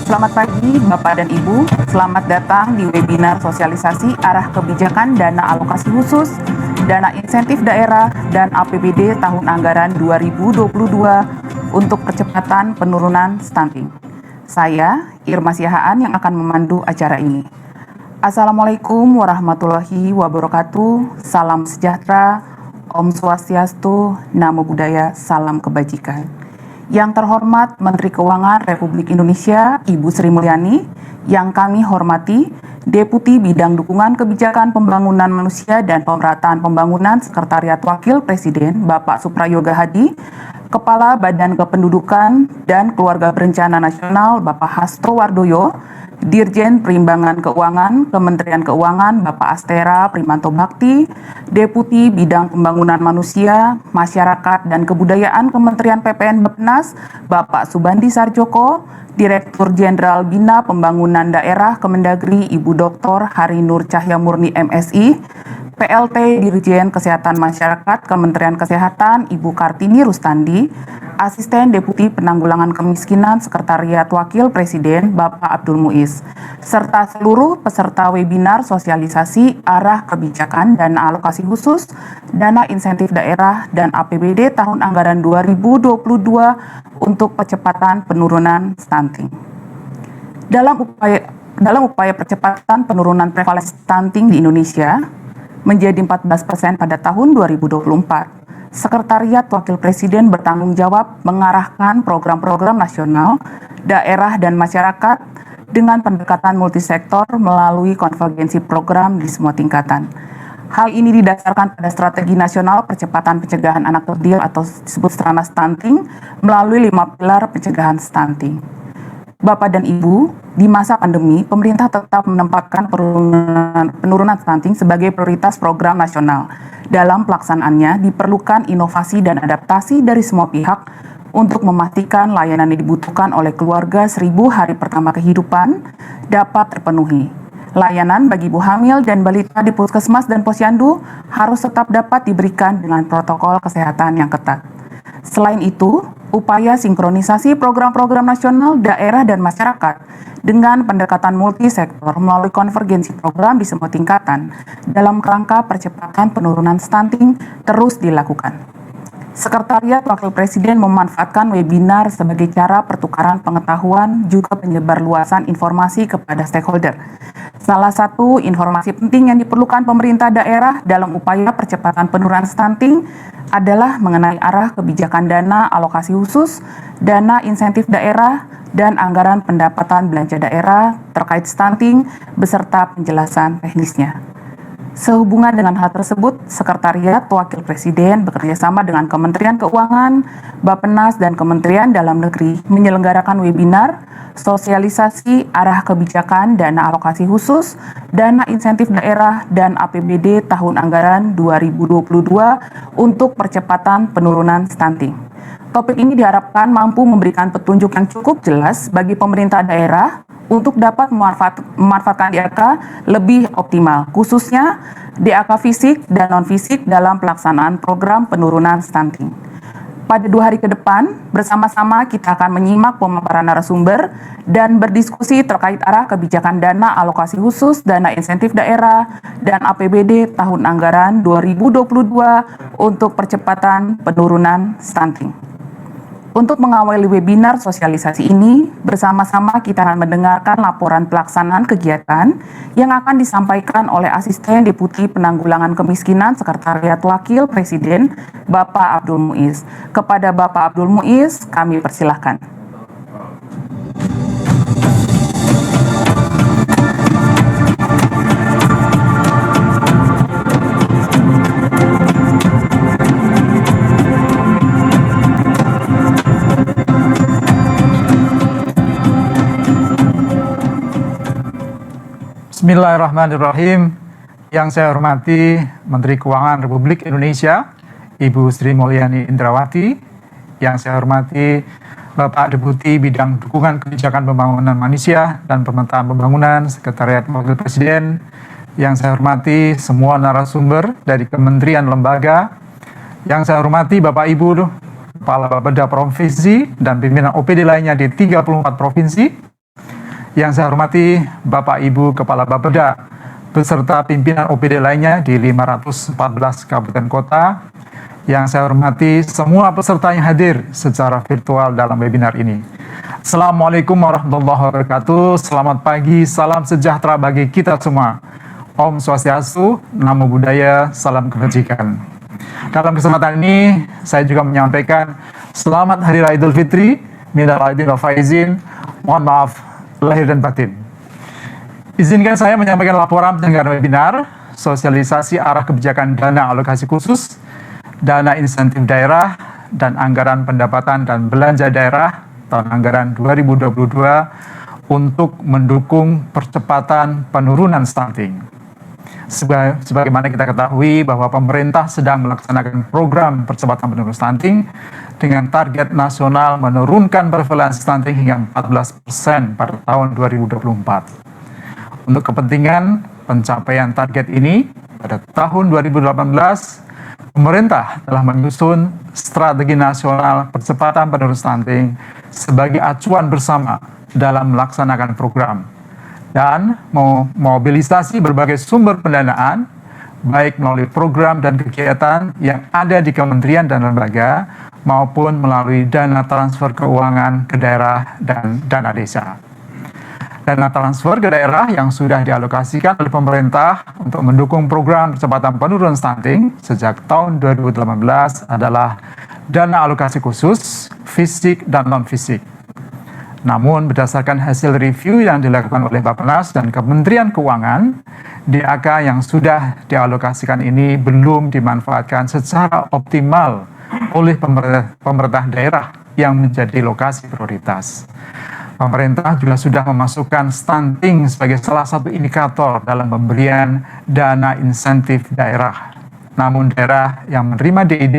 Selamat pagi Bapak dan Ibu, selamat datang di webinar sosialisasi arah kebijakan dana alokasi khusus, dana insentif daerah, dan APBD tahun anggaran 2022 untuk percepatan penurunan stunting. Saya, Irma Siahaan yang akan memandu acara ini. Assalamualaikum warahmatullahi wabarakatuh, salam sejahtera, Om Swastiastu, Namo Buddhaya, salam kebajikan. Yang terhormat Menteri Keuangan Republik Indonesia, Ibu Sri Mulyani, yang kami hormati Deputi Bidang Dukungan Kebijakan Pembangunan Manusia dan Pemerataan Pembangunan Sekretariat Wakil Presiden, Bapak Suprayoga Hadi, Kepala Badan Kependudukan dan Keluarga Berencana Nasional, Bapak Hasto Wardoyo, Dirjen Perimbangan Keuangan, Kementerian Keuangan, Bapak Astera Primanto Bakti, Deputi Bidang Pembangunan Manusia, Masyarakat dan Kebudayaan Kementerian PPN Bappenas, Bapak Subandi Sarjoko, Direktur Jenderal Bina Pembangunan Daerah Kemendagri, Ibu Dr. Hari Nur Cahyamurni MSI, PLT Dirjen Kesehatan Masyarakat Kementerian Kesehatan, Ibu Kartini Rustandi, Asisten Deputi Penanggulangan Kemiskinan Sekretariat Wakil Presiden, Bapak Abdul Muiz, serta seluruh peserta webinar sosialisasi arah kebijakan dana alokasi khusus, dana insentif daerah, dan APBD tahun anggaran 2022 untuk percepatan penurunan stunting. Dalam upaya percepatan penurunan prevalensi stunting di Indonesia menjadi 14% pada tahun 2024, Sekretariat Wakil Presiden bertanggung jawab mengarahkan program-program nasional, daerah, dan masyarakat dengan pendekatan multisektor melalui konvergensi program di semua tingkatan. Hal ini didasarkan pada Strategi Nasional Percepatan Pencegahan Anak Kerdil atau disebut Strana Stunting melalui 5 pilar pencegahan stunting. Bapak dan Ibu, di masa pandemi, pemerintah tetap menempatkan penurunan stunting sebagai prioritas program nasional. Dalam pelaksanaannya, diperlukan inovasi dan adaptasi dari semua pihak untuk memastikan layanan yang dibutuhkan oleh keluarga 1000 hari pertama kehidupan dapat terpenuhi. Layanan bagi ibu hamil dan balita di puskesmas dan posyandu harus tetap dapat diberikan dengan protokol kesehatan yang ketat. Selain itu, upaya sinkronisasi program-program nasional, daerah, dan masyarakat dengan pendekatan multisektor melalui konvergensi program di semua tingkatan dalam kerangka percepatan penurunan stunting terus dilakukan. Sekretariat Wakil Presiden memanfaatkan webinar sebagai cara pertukaran pengetahuan juga penyebarluasan informasi kepada stakeholder. Salah satu informasi penting yang diperlukan pemerintah daerah dalam upaya percepatan penurunan stunting adalah mengenai arah kebijakan dana alokasi khusus, dana insentif daerah, dan anggaran pendapatan belanja daerah terkait stunting beserta penjelasan teknisnya. Sehubungan dengan hal tersebut, Sekretariat Wakil Presiden bekerjasama dengan Kementerian Keuangan, Bappenas, dan Kementerian Dalam Negeri menyelenggarakan webinar sosialisasi arah kebijakan dana alokasi khusus, dana insentif daerah, dan APBD tahun anggaran 2022 untuk percepatan penurunan stunting. Topik ini diharapkan mampu memberikan petunjuk yang cukup jelas bagi pemerintah daerah untuk dapat memanfaatkan DAK lebih optimal, khususnya DAK fisik dan non-fisik dalam pelaksanaan program penurunan stunting. Pada 2 hari ke depan, bersama-sama kita akan menyimak pemaparan narasumber dan berdiskusi terkait arah kebijakan dana alokasi khusus, dana insentif daerah, dan APBD tahun anggaran 2022 untuk percepatan penurunan stunting. Untuk mengawali webinar sosialisasi ini, bersama-sama kita akan mendengarkan laporan pelaksanaan kegiatan yang akan disampaikan oleh Asisten Deputi Penanggulangan Kemiskinan Sekretariat Wakil Presiden, Bapak Abdul Muiz. Kepada Bapak Abdul Muiz, kami persilahkan. Bismillahirrahmanirrahim. Yang saya hormati Menteri Keuangan Republik Indonesia, Ibu Sri Mulyani Indrawati. Yang saya hormati Bapak Deputi Bidang Dukungan Kebijakan Pembangunan Manusia dan Pemetaan Pembangunan Sekretariat Wakil Presiden. Yang saya hormati semua narasumber dari kementerian lembaga. Yang saya hormati Bapak Ibu Kepala Bapeda Provinsi dan pimpinan OPD lainnya di 34 provinsi. Yang saya hormati Bapak Ibu Kepala Bapeda beserta pimpinan OPD lainnya di 514 kabupaten kota. Yang saya hormati semua peserta yang hadir secara virtual dalam webinar ini. Assalamualaikum warahmatullahi wabarakatuh. Selamat pagi, salam sejahtera bagi kita semua. Om Swastiastu, Namo Buddhaya, salam kebajikan. Dalam kesempatan ini, saya juga menyampaikan selamat Hari Raya Idul Fitri, minal aidin wal faizin, mohon maaf lahir dan batin. Izinkan saya menyampaikan laporan penyelenggaraan webinar, sosialisasi arah kebijakan dana alokasi khusus, dana insentif daerah, dan anggaran pendapatan dan belanja daerah tahun anggaran 2022 untuk mendukung percepatan penurunan stunting. Sebagaimana kita ketahui bahwa pemerintah sedang melaksanakan program percepatan penurunan stunting dengan target nasional menurunkan prevalensi stunting hingga 14% pada tahun 2024. Untuk kepentingan pencapaian target ini, pada tahun 2018, pemerintah telah menyusun strategi nasional percepatan penurunan stunting sebagai acuan bersama dalam melaksanakan program dan memobilisasi berbagai sumber pendanaan, baik melalui program dan kegiatan yang ada di kementerian dan lembaga, maupun melalui dana transfer keuangan ke daerah dan dana desa. Dana transfer ke daerah yang sudah dialokasikan oleh pemerintah untuk mendukung program percepatan penurunan stunting sejak tahun 2018 adalah dana alokasi khusus, fisik dan non-fisik. Namun berdasarkan hasil review yang dilakukan oleh Bappenas dan Kementerian Keuangan, DAK yang sudah dialokasikan ini belum dimanfaatkan secara optimal oleh pemerintah daerah yang menjadi lokasi prioritas. Pemerintah juga sudah memasukkan stunting sebagai salah satu indikator dalam pemberian dana insentif daerah. Namun daerah yang menerima DID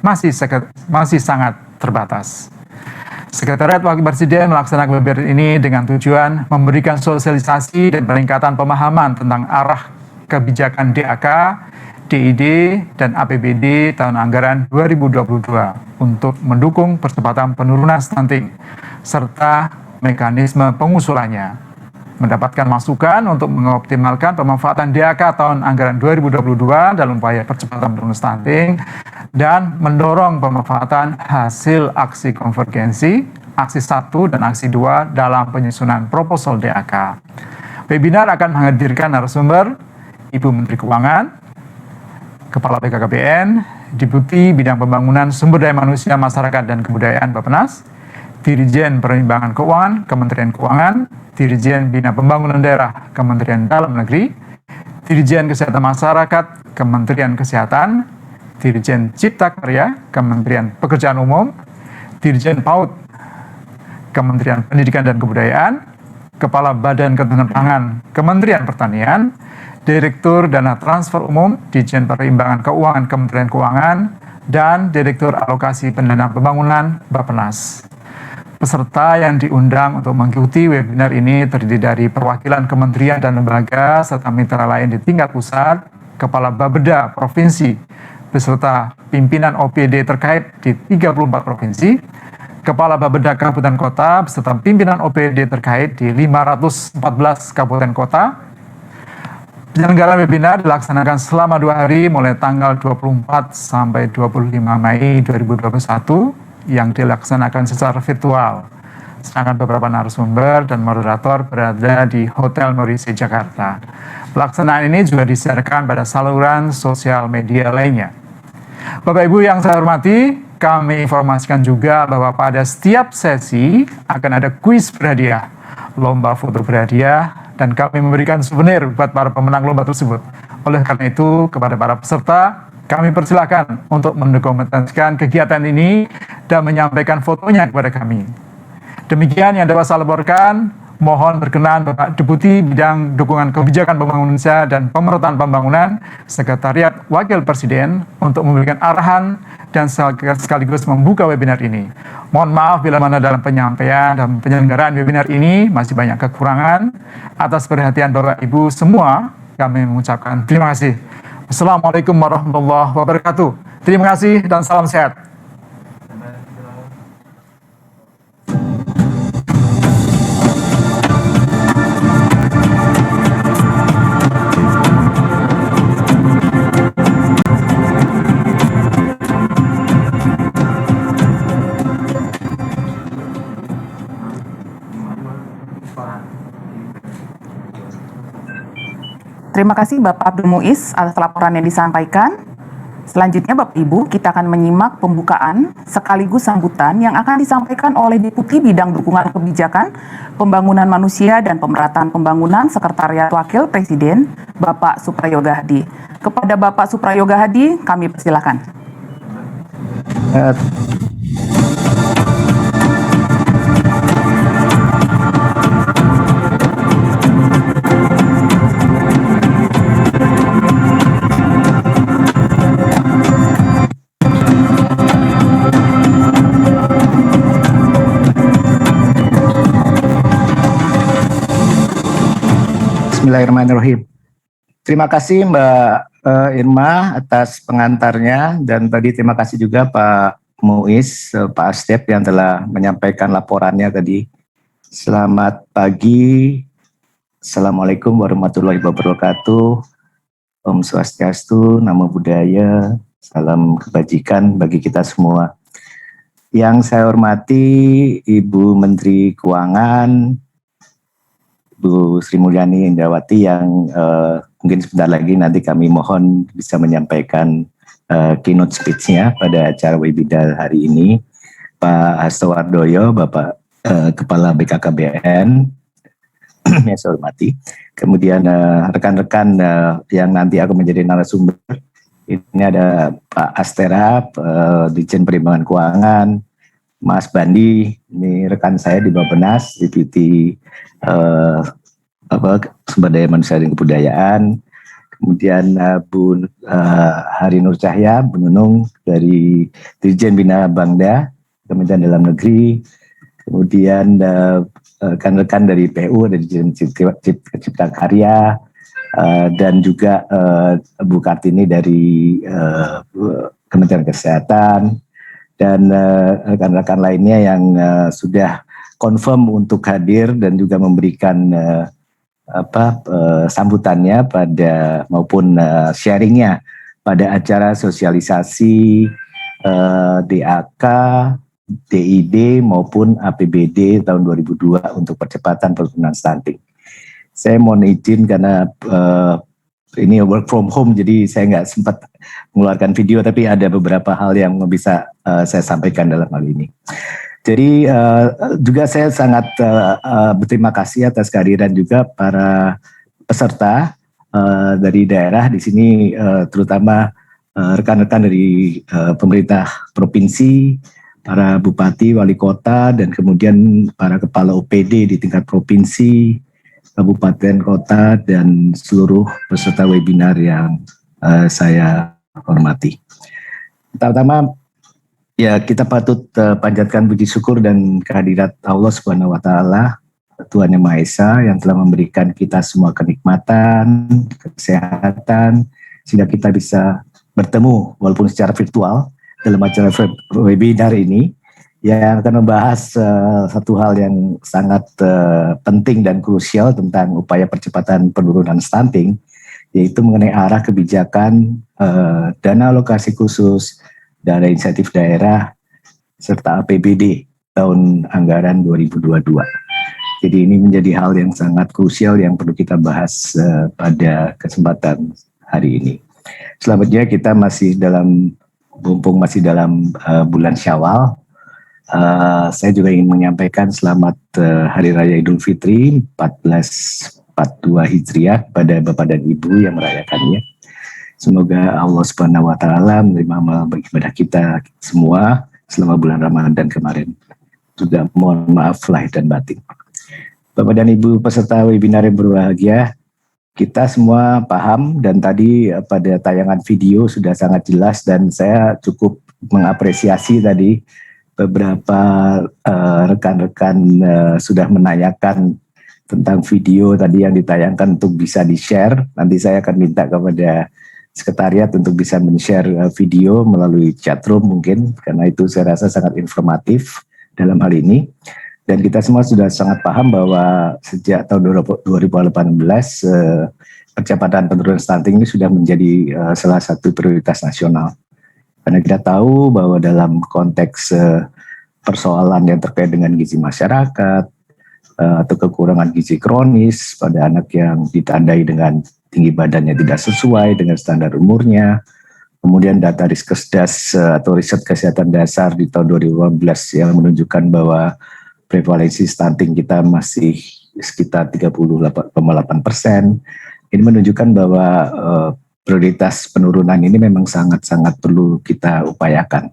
masih sangat terbatas. Sekretariat Wakil Presiden melaksanakan webinar ini dengan tujuan memberikan sosialisasi dan peningkatan pemahaman tentang arah kebijakan DAK, DID, dan APBD tahun anggaran 2022 untuk mendukung percepatan penurunan stunting serta mekanisme pengusulannya, mendapatkan masukan untuk mengoptimalkan pemanfaatan DAK tahun anggaran 2022 dalam upaya percepatan penurunan stunting, dan mendorong pemanfaatan hasil aksi konvergensi, aksi 1 dan aksi 2 dalam penyusunan proposal DAK. Webinar akan menghadirkan narasumber Ibu Menteri Keuangan, Kepala BKKBN, Deputi Bidang Pembangunan Sumber Daya Manusia Masyarakat dan Kebudayaan Bappenas, Dirjen Perimbangan Keuangan, Kementerian Keuangan, Dirjen Bina Pembangunan Daerah, Kementerian Dalam Negeri, Dirjen Kesehatan Masyarakat, Kementerian Kesehatan, Dirjen Cipta Karya, Kementerian Pekerjaan Umum, Dirjen PAUD, Kementerian Pendidikan dan Kebudayaan, Kepala Badan Ketahanan Pangan, Kementerian Pertanian, Direktur Dana Transfer Umum, Dirjen Perimbangan Keuangan, Kementerian Keuangan, dan Direktur Alokasi Pendanaan Pembangunan Bappenas. Peserta yang diundang untuk mengikuti webinar ini terdiri dari perwakilan kementerian dan lembaga serta mitra lain di tingkat pusat, Kepala Bapeda Provinsi, beserta pimpinan OPD terkait di 34 provinsi, Kepala Bapeda Kabupaten Kota, beserta pimpinan OPD terkait di 514 kabupaten kota. Penyelenggaraan webinar dilaksanakan selama 2 hari mulai tanggal 24 sampai 25 Mei 2021 yang dilaksanakan secara virtual. Sedangkan beberapa narasumber dan moderator berada di Hotel Maurice Jakarta. Pelaksanaan ini juga disiarkan pada saluran sosial media lainnya. Bapak Ibu yang saya hormati, kami informasikan juga bahwa pada setiap sesi akan ada kuis berhadiah, lomba foto berhadiah, dan kami memberikan souvenir buat para pemenang lomba tersebut. Oleh karena itu, kepada para peserta, kami persilakan untuk mendokumentasikan kegiatan ini dan menyampaikan fotonya kepada kami. Demikian yang dapat saya laporkan. Mohon berkenan Bapak Deputi Bidang Dukungan Kebijakan Pembangunan Indonesia dan Pemerataan Pembangunan, Sekretariat Wakil Presiden untuk memberikan arahan dan sekaligus membuka webinar ini. Mohon maaf bila mana dalam penyampaian dan penyelenggaraan webinar ini masih banyak kekurangan. Atas perhatian Bapak Ibu semua, kami mengucapkan terima kasih. Assalamualaikum warahmatullahi wabarakatuh. Terima kasih dan salam sehat. Terima kasih Bapak Abdul Muiz atas laporan yang disampaikan. Selanjutnya Bapak Ibu, kita akan menyimak pembukaan sekaligus sambutan yang akan disampaikan oleh Deputi Bidang Dukungan Kebijakan, Pembangunan Manusia dan Pemerataan Pembangunan Sekretariat Wakil Presiden, Bapak Suprayoga Hadi. Kepada Bapak Suprayoga Hadi, kami persilakan. Bismillahirrahmanirrahim. Terima kasih Mbak Irma atas pengantarnya, dan tadi terima kasih juga Pak Muiz, Pak Astep yang telah menyampaikan laporannya tadi. Selamat pagi, Assalamualaikum warahmatullahi wabarakatuh. Om Swastiastu, Namo Buddhaya, salam kebajikan bagi kita semua. Yang saya hormati Ibu Menteri Keuangan, Bu Sri Mulyani Indrawati, yang mungkin sebentar lagi nanti kami mohon bisa menyampaikan keynote speech-nya pada acara webinar hari ini. Pak Hasto Wardoyo, Bapak Kepala BKKBN, yang saya hormati. Kemudian rekan-rekan yang nanti akan menjadi narasumber. Ini ada Pak Astera, Dirjen Perimbangan Keuangan, Mas Bandi, ini rekan saya di Bappenas, Deputi Sumber Daya Manusia dan Kebudayaan. Kemudian Bu Hari Nur Cahya, Bu Nunung dari Dirjen Bina Bangda, Kementerian Dalam Negeri. Kemudian rekan-rekan dari PU, dari Dirjen Cipta Karya, dan juga Bu Kartini dari Kementerian Kesehatan, dan rekan-rekan lainnya yang sudah confirm untuk hadir dan juga memberikan sambutannya pada maupun sharingnya pada acara sosialisasi DAK, DID maupun APBD tahun 2002 untuk percepatan penurunan stunting. Saya mohon izin karena ini work from home, jadi saya nggak sempat mengeluarkan video, tapi ada beberapa hal yang bisa saya sampaikan dalam hal ini. Jadi juga saya sangat berterima kasih atas kehadiran juga para peserta dari daerah di sini, terutama rekan-rekan dari pemerintah provinsi, para bupati, wali kota, dan kemudian para kepala OPD di tingkat provinsi, kabupaten, kota, dan seluruh peserta webinar yang saya hormati. Pertama, ya kita patut panjatkan puji syukur dan kehadirat Allah Subhanahu wa Ta'ala, Tuhan Yang Maha Esa, yang telah memberikan kita semua kenikmatan, kesehatan, sehingga kita bisa bertemu walaupun secara virtual dalam acara webinar ini, yang akan membahas satu hal yang sangat penting dan krusial tentang upaya percepatan penurunan stunting, yaitu mengenai arah kebijakan dana alokasi khusus, dana insentif daerah, serta APBD tahun anggaran 2022. Jadi ini menjadi hal yang sangat krusial yang perlu kita bahas pada kesempatan hari ini. Selanjutnya kita masih dalam bulan Syawal. Saya juga ingin menyampaikan selamat Hari Raya Idul Fitri 1442 Hijriah pada Bapak dan Ibu yang merayakannya. Semoga Allah Subhanahu wa Ta'ala menerima amal ibadah kita semua selama bulan Ramadan kemarin. Juga mohon maaf lahir dan batin. Bapak dan Ibu peserta webinar yang berbahagia, kita semua paham, dan tadi pada tayangan video sudah sangat jelas, dan saya cukup mengapresiasi tadi beberapa rekan-rekan sudah menanyakan tentang video tadi yang ditayangkan untuk bisa di-share. Nanti saya akan minta kepada sekretariat untuk bisa men-share video melalui chatroom mungkin, karena itu saya rasa sangat informatif dalam hal ini. Dan kita semua sudah sangat paham bahwa sejak tahun 2018 percepatan penurunan stunting ini sudah menjadi salah satu prioritas nasional. Karena kita tahu bahwa dalam konteks persoalan yang terkait dengan gizi masyarakat, atau kekurangan gizi kronis pada anak yang ditandai dengan tinggi badannya tidak sesuai dengan standar umurnya. Kemudian data Riskesdas atau riset kesehatan dasar di tahun 2018 yang menunjukkan bahwa prevalensi stunting kita masih sekitar 38,8%. Ini menunjukkan bahwa prioritas penurunan ini memang sangat-sangat perlu kita upayakan.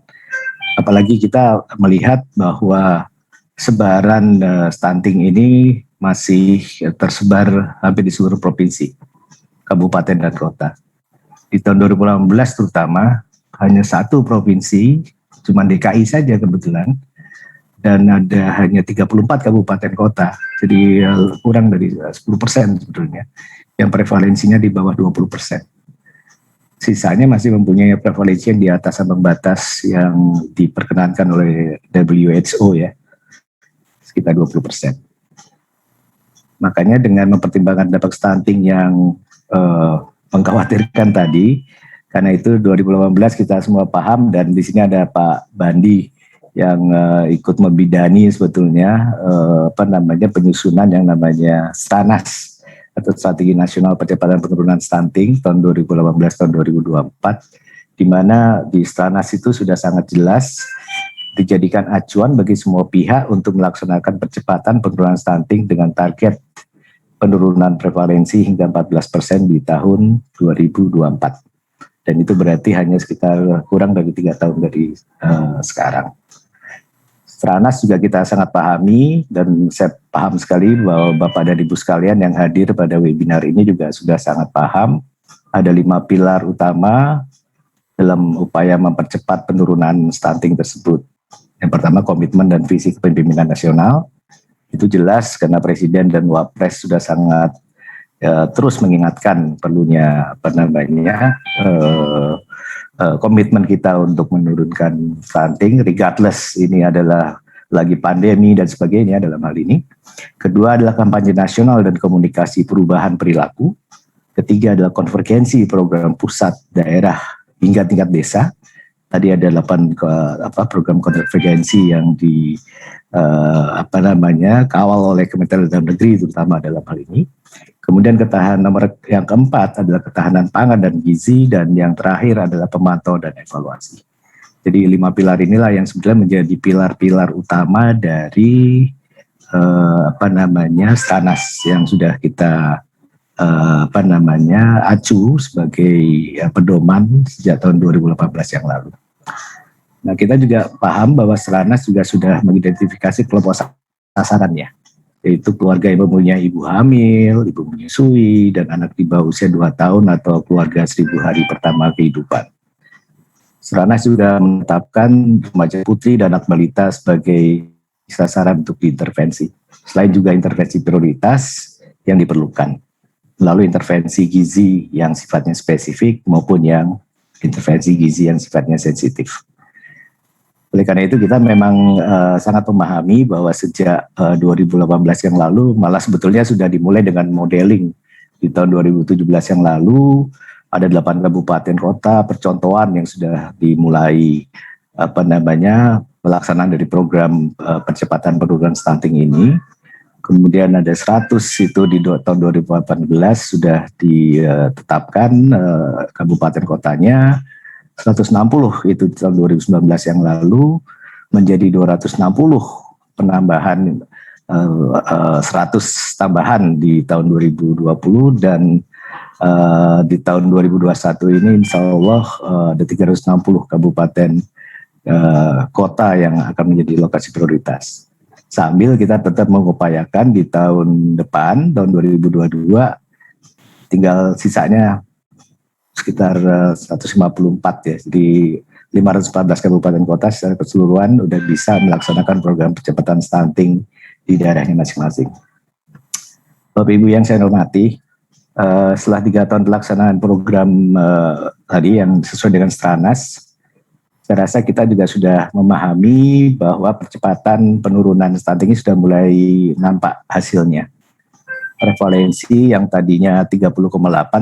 Apalagi kita melihat bahwa sebaran stunting ini masih tersebar hampir di seluruh provinsi, kabupaten dan kota. Di tahun 2018 terutama hanya satu provinsi, cuma DKI saja kebetulan, dan ada hanya 34 kabupaten kota, jadi kurang dari 10% sebetulnya, yang prevalensinya di bawah 20%. Sisanya masih mempunyai prevalensi yang di atas ambang batas yang diperkenankan oleh WHO ya, sekitar 20%. Makanya dengan mempertimbangkan dampak stunting yang mengkhawatirkan tadi, karena itu 2018 kita semua paham, dan di sini ada Pak Bandi yang ikut membidani sebetulnya penyusunan yang namanya STANAS atau Strategi Nasional Percepatan Penurunan Stunting tahun 2018 tahun 2024, di mana di STANAS itu sudah sangat jelas dijadikan acuan bagi semua pihak untuk melaksanakan percepatan penurunan stunting dengan target penurunan prevalensi hingga 14% di tahun 2024. Dan itu berarti hanya sekitar kurang dari 3 tahun dari sekarang. Stranas juga kita sangat pahami, dan saya paham sekali bahwa Bapak dan Ibu sekalian yang hadir pada webinar ini juga sudah sangat paham. Ada 5 pilar utama dalam upaya mempercepat penurunan stunting tersebut. Yang pertama, komitmen dan visi kepemimpinan nasional. Itu jelas karena Presiden dan Wapres sudah sangat terus mengingatkan perlunya komitmen kita untuk menurunkan stunting, regardless ini adalah lagi pandemi dan sebagainya dalam hal ini. Kedua adalah kampanye nasional dan komunikasi perubahan perilaku. Ketiga adalah konvergensi program pusat, daerah hingga tingkat desa. Tadi ada 8 program konvergensi yang kawal oleh Kementerian Dalam Negeri terutama dalam hal ini. Kemudian ketahanan nomor yang keempat adalah ketahanan pangan dan gizi, dan yang terakhir adalah pemantau dan evaluasi. Jadi 5 pilar inilah yang sebenarnya menjadi pilar-pilar utama dari STANAS yang sudah kita acu sebagai pedoman sejak tahun 2018 yang lalu. Nah, kita juga paham bahwa STANAS juga sudah mengidentifikasi kelompok sasarannya, yaitu keluarga yang mempunyai ibu hamil, ibu menyusui, dan anak di bawah usia 2 tahun atau keluarga 1000 hari pertama kehidupan. STANAS juga menetapkan remaja putri dan anak balita sebagai sasaran untuk diintervensi. Selain juga intervensi prioritas yang diperlukan, melalui intervensi gizi yang sifatnya spesifik maupun yang intervensi gizi yang sifatnya sensitif. Oleh karena itu kita memang sangat memahami bahwa sejak 2018 yang lalu, malah sebetulnya sudah dimulai dengan modeling. Di tahun 2017 yang lalu ada 8 kabupaten kota percontohan yang sudah dimulai pelaksanaan dari program percepatan penurunan stunting ini. Kemudian ada 100 itu di tahun 2018 sudah ditetapkan kabupaten kotanya. 160 itu di tahun 2019 yang lalu, menjadi 260 penambahan 100 tambahan di tahun 2020, dan di tahun 2021 ini insya Allah ada 360 kabupaten kota yang akan menjadi lokasi prioritas. Sambil kita tetap mengupayakan di tahun depan, tahun 2022, tinggal sisanya sekitar 154 ya, jadi 514 kabupaten kota secara keseluruhan udah bisa melaksanakan program percepatan stunting di daerahnya masing-masing. Bapak Ibu yang saya hormati, setelah 3 tahun pelaksanaan program tadi yang sesuai dengan STANAS, saya rasa kita juga sudah memahami bahwa percepatan penurunan stunting ini sudah mulai nampak hasilnya. Prevalensi yang tadinya 30,8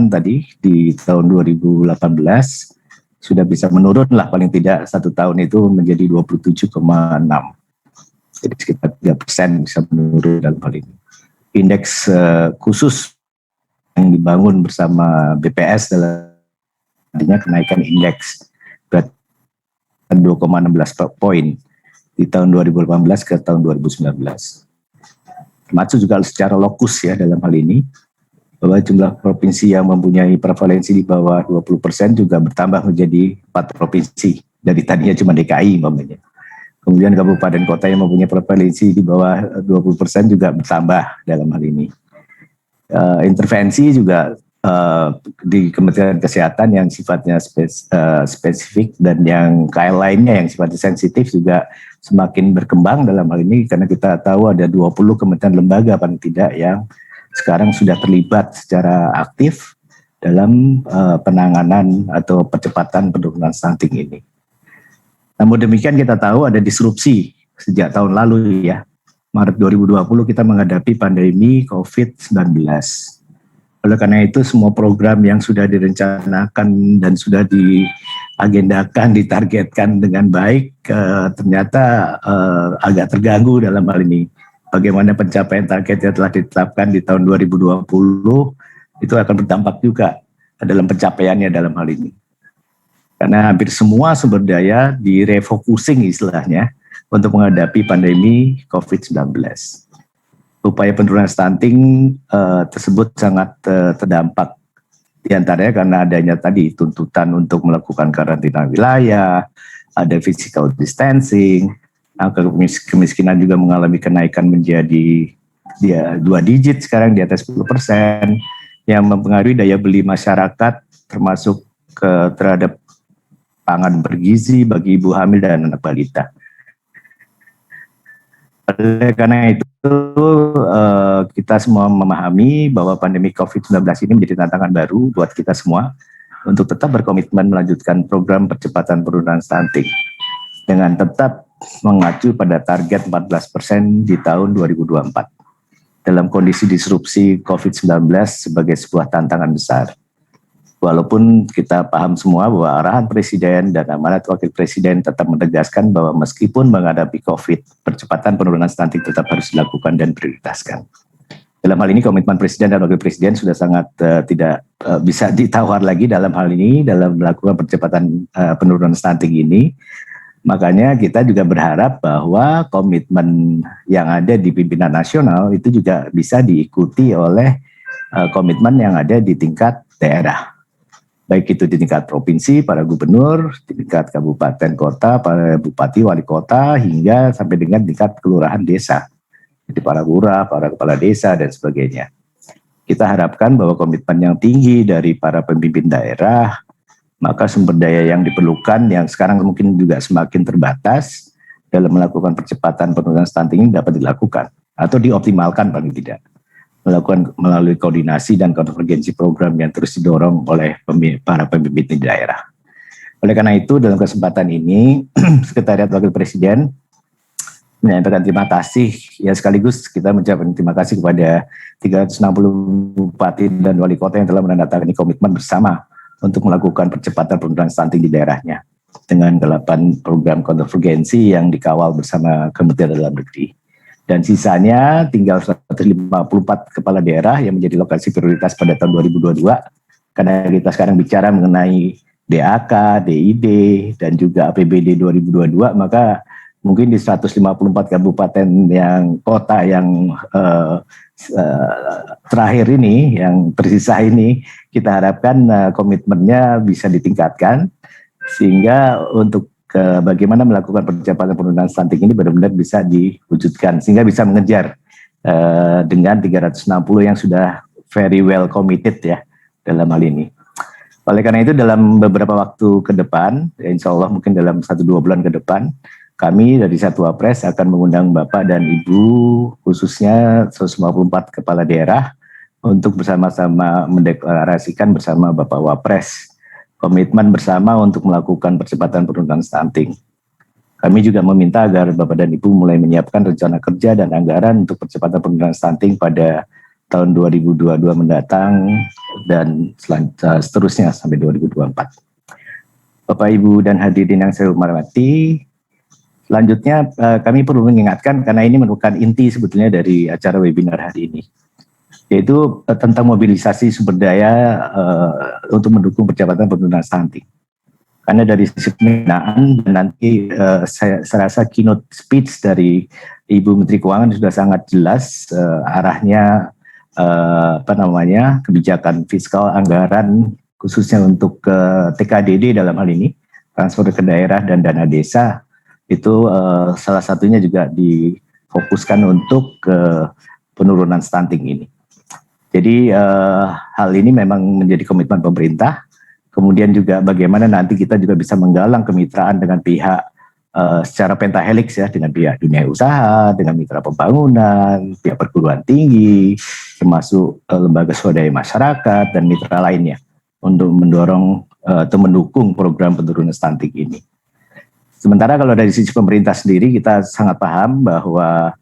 tadi di tahun 2018 sudah bisa menurun lah, paling tidak 1 tahun itu menjadi 27,6. Jadi sekitar 3% bisa menurun dalam hal ini. Indeks khusus yang dibangun bersama BPS dalam artinya kenaikan indeks 2,16 poin di tahun 2018 ke tahun 2019. Termasuk juga secara lokus ya dalam hal ini, bahwa jumlah provinsi yang mempunyai prevalensi di bawah 20% juga bertambah menjadi 4 provinsi. Dari tadinya cuma DKI umpamanya. Kemudian kabupaten kota yang mempunyai prevalensi di bawah 20% juga bertambah dalam hal ini. Intervensi juga di Kementerian Kesehatan yang sifatnya spesifik dan yang KL lainnya yang sifatnya sensitif juga semakin berkembang dalam hal ini, karena kita tahu ada 20 kementerian lembaga paling tidak yang sekarang sudah terlibat secara aktif dalam penanganan atau percepatan penurunan stunting ini. Namun demikian kita tahu ada disrupsi sejak tahun lalu ya. Maret 2020 kita menghadapi pandemi COVID-19. Oleh karena itu semua program yang sudah direncanakan dan sudah diagendakan, ditargetkan dengan baik ternyata agak terganggu dalam hal ini. Bagaimana pencapaian target yang telah ditetapkan di tahun 2020 itu akan berdampak juga dalam pencapaiannya dalam hal ini. Karena hampir semua sumber daya direfocusing istilahnya untuk menghadapi pandemi COVID-19. Upaya penurunan stunting tersebut sangat terdampak diantaranya karena adanya tadi tuntutan untuk melakukan karantina wilayah, ada physical distancing, angka kemiskinan juga mengalami kenaikan menjadi 2 digit sekarang di atas 10%, yang mempengaruhi daya beli masyarakat termasuk terhadap pangan bergizi bagi ibu hamil dan anak balita. Oleh karena itu kita semua memahami bahwa pandemi COVID-19 ini menjadi tantangan baru buat kita semua untuk tetap berkomitmen melanjutkan program percepatan penurunan stunting dengan tetap mengacu pada target 14% di tahun 2024 dalam kondisi disrupsi COVID-19 sebagai sebuah tantangan besar. Walaupun kita paham semua bahwa arahan Presiden dan amanat Wakil Presiden tetap menegaskan bahwa meskipun menghadapi COVID, percepatan penurunan stunting tetap harus dilakukan dan prioritaskan. Dalam hal ini komitmen Presiden dan Wakil Presiden sudah sangat tidak bisa ditawar lagi dalam hal ini, dalam melakukan percepatan penurunan stunting ini. Makanya kita juga berharap bahwa komitmen yang ada di pimpinan nasional itu juga bisa diikuti oleh komitmen yang ada di tingkat daerah. Baik itu di tingkat provinsi, para gubernur, di tingkat kabupaten kota, para bupati, wali kota, hingga sampai dengan tingkat kelurahan desa. Jadi para lurah, para kepala desa, dan sebagainya. Kita harapkan bahwa komitmen yang tinggi dari para pemimpin daerah, maka sumber daya yang diperlukan yang sekarang mungkin juga semakin terbatas dalam melakukan percepatan penurunan stunting ini dapat dilakukan atau dioptimalkan paling tidak. Melakukan melalui koordinasi dan konvergensi program yang terus didorong oleh para pemimpin di daerah. Oleh karena itu dalam kesempatan ini Sekretariat Wakil Presiden menyampaikan terima kasih ya, sekaligus kita mengucapkan terima kasih kepada 360 bupati dan wali kota yang telah menandatangani komitmen bersama untuk melakukan percepatan penurunan stunting di daerahnya dengan 8 program konvergensi yang dikawal bersama Kementerian Dalam Negeri. Dan sisanya tinggal 154 kepala daerah yang menjadi lokasi prioritas pada tahun 2022. Karena kita sekarang bicara mengenai DAK, DID, dan juga APBD 2022, maka mungkin di 154 kabupaten yang kota yang terakhir ini, yang tersisa ini, kita harapkan komitmennya bisa ditingkatkan, sehingga untuk bagaimana melakukan percepatan penurunan stunting ini benar-benar bisa diwujudkan sehingga bisa mengejar dengan 360 yang sudah very well committed ya dalam hal ini. Oleh karena itu dalam beberapa waktu ke depan, ya insya Allah mungkin dalam 1-2 bulan ke depan, kami dari Satwa Pres akan mengundang Bapak dan Ibu khususnya 154 kepala daerah untuk bersama-sama mendeklarasikan bersama Bapak Wapres komitmen bersama untuk melakukan percepatan penurunan stunting. Kami juga meminta agar Bapak dan Ibu mulai menyiapkan rencana kerja dan anggaran untuk percepatan penurunan stunting pada tahun 2022 mendatang dan seterusnya sampai 2024. Bapak, Ibu, dan hadirin yang saya hormati, Selanjutnya kami perlu mengingatkan karena ini merupakan inti sebetulnya dari acara webinar hari ini, yaitu tentang mobilisasi sumber daya untuk mendukung percepatan penurunan stunting. Karena dari sisi pembinaan dan nanti saya rasa keynote speech dari Ibu Menteri Keuangan sudah sangat jelas arahnya kebijakan fiskal anggaran khususnya untuk TKDD dalam hal ini, transfer ke daerah dan dana desa, itu salah satunya juga difokuskan untuk penurunan stunting ini. Jadi hal ini memang menjadi komitmen pemerintah. Kemudian juga bagaimana nanti kita juga bisa menggalang kemitraan dengan pihak secara pentahelix ya, dengan pihak dunia usaha, dengan mitra pembangunan, pihak perguruan tinggi, termasuk lembaga swadaya masyarakat dan mitra lainnya untuk mendorong atau mendukung program penurunan stunting ini. Sementara kalau dari sisi pemerintah sendiri kita sangat paham bahwa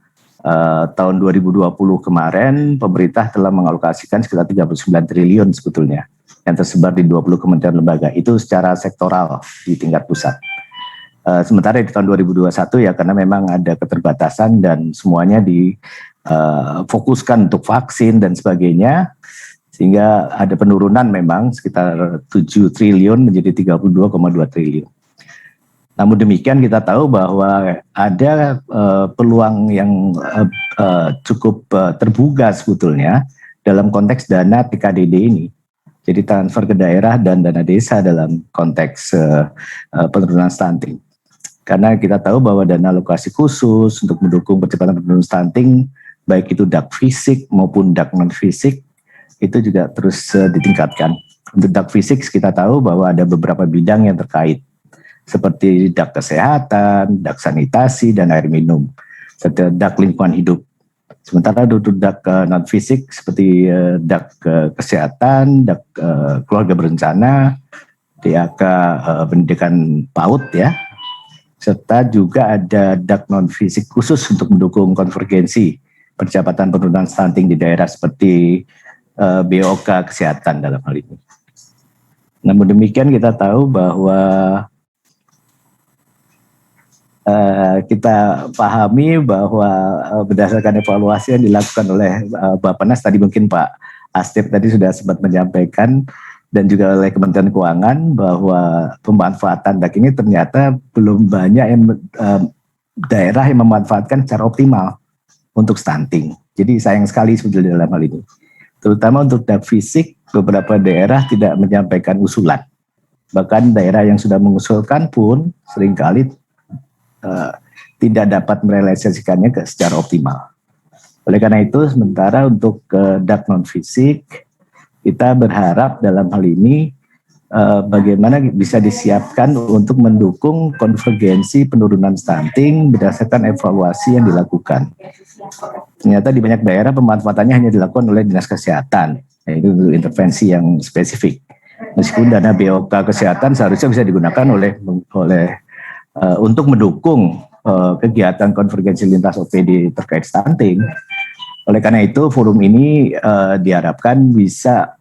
tahun 2020 kemarin pemerintah telah mengalokasikan sekitar 39 triliun sebetulnya yang tersebar di 20 kementerian lembaga, itu secara sektoral di tingkat pusat. Sementara di tahun 2021 ya karena memang ada keterbatasan dan semuanya difokuskan untuk vaksin dan sebagainya, sehingga ada penurunan memang sekitar 7 triliun menjadi 32,2 triliun. Namun demikian kita tahu bahwa ada peluang yang cukup terbuka sebetulnya dalam konteks dana TKDD ini. Jadi transfer ke daerah dan dana desa dalam konteks penurunan stunting. Karena kita tahu bahwa dana alokasi khusus untuk mendukung percepatan penurunan stunting, baik itu DAK fisik maupun DAK non fisik, itu juga terus ditingkatkan. Untuk DAK fisik kita tahu bahwa ada beberapa bidang yang terkait, seperti DAK kesehatan, DAK sanitasi, dan air minum, serta DAK lingkungan hidup. Sementara untuk DAK non fisik seperti DAK kesehatan, DAK keluarga berencana, DAK pendidikan PAUD ya, serta juga ada DAK non fisik khusus untuk mendukung konvergensi percepatan penurunan stunting di daerah seperti BOK kesehatan dalam hal ini. Namun demikian kita tahu bahwa kita pahami bahwa berdasarkan evaluasi yang dilakukan oleh Bappenas, tadi mungkin Pak Astip tadi sudah sempat menyampaikan, dan juga oleh Kementerian Keuangan bahwa pemanfaatan DAK ini ternyata belum banyak yang daerah yang memanfaatkan secara optimal untuk stunting. Jadi sayang sekali sebetulnya dalam hal ini. Terutama untuk DAK fisik, beberapa daerah tidak menyampaikan usulan. Bahkan daerah yang sudah mengusulkan pun seringkali tidak dapat merealisasikannya secara optimal. Oleh karena itu, sementara untuk DAK non fisik, kita berharap dalam hal ini bagaimana bisa disiapkan untuk mendukung konvergensi penurunan stunting berdasarkan evaluasi yang dilakukan. Ternyata di banyak daerah pemanfaatannya hanya dilakukan oleh Dinas Kesehatan, yaitu intervensi yang spesifik. Meskipun dana BOK kesehatan seharusnya bisa digunakan untuk mendukung kegiatan konvergensi lintas OPD terkait stunting. Oleh karena itu forum ini diharapkan bisa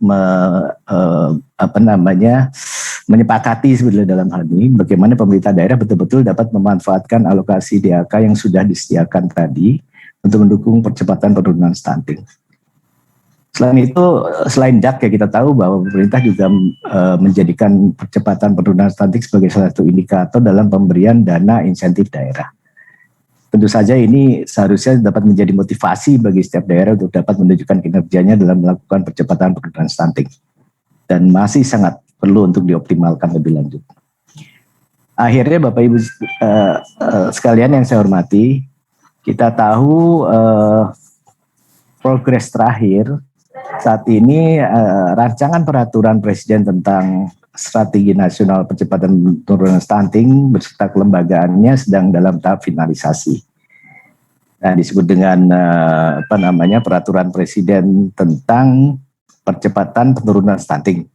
menyepakati sebetulnya dalam hal ini bagaimana pemerintah daerah betul-betul dapat memanfaatkan alokasi DAK yang sudah disediakan tadi untuk mendukung percepatan penurunan stunting. Selain DAK ya kita tahu bahwa pemerintah juga menjadikan percepatan penurunan stunting sebagai salah satu indikator dalam pemberian dana insentif daerah. Tentu saja ini seharusnya dapat menjadi motivasi bagi setiap daerah untuk dapat menunjukkan kinerjanya dalam melakukan percepatan penurunan stunting. Dan masih sangat perlu untuk dioptimalkan lebih lanjut. Akhirnya Bapak Ibu sekalian yang saya hormati, kita tahu progres terakhir saat ini rancangan peraturan Presiden tentang Strategi Nasional Percepatan Penurunan Stunting beserta kelembagaannya sedang dalam tahap finalisasi. Nah, disebut dengan peraturan Presiden tentang percepatan penurunan stunting.